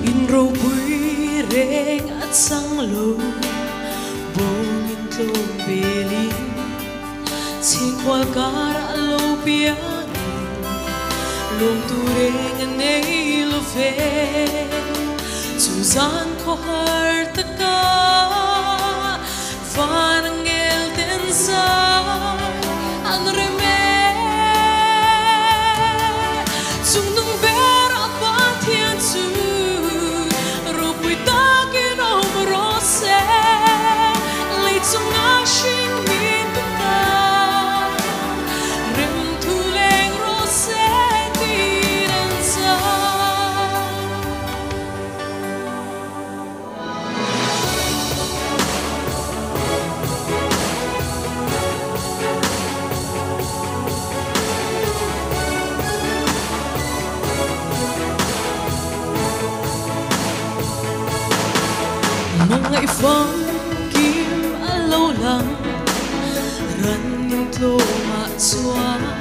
in ro bui reng at sang lo bong in tlom belin sing kwal kara lo piang lom tu reng nei lo fe Suzan ko har taka fanang el den sa an reme sung nung bera patian su ngày phong kim lâu lắng rắn những thô mạ xóa